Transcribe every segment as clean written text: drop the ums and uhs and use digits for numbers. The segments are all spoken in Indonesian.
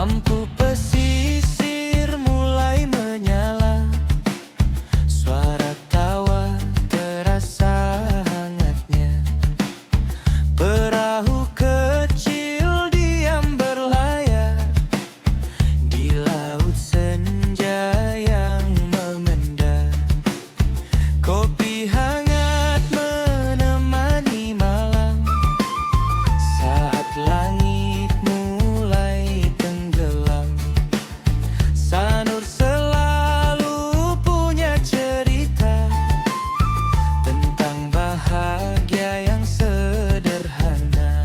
Lampu pesisir mulai menyala, suara tawa terasa hangatnya. Perahu kecil diam berlayar di laut senja yang memendar. Kopi hangat menemani malam saat langit mulai tenggelam. Sanur selalu punya cerita tentang bahagia yang sederhana.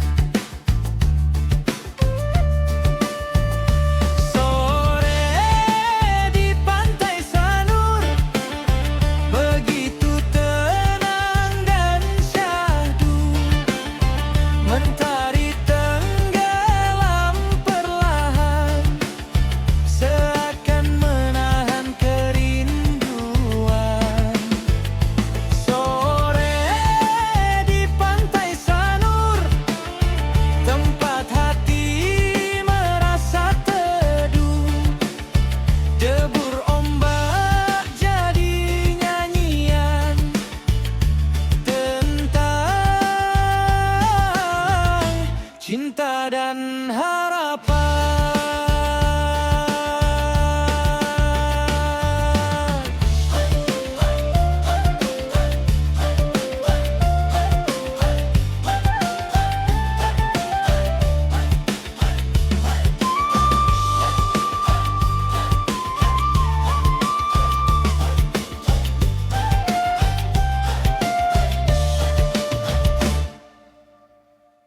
Sore di pantai Sanur begitu tenang dan syahdu.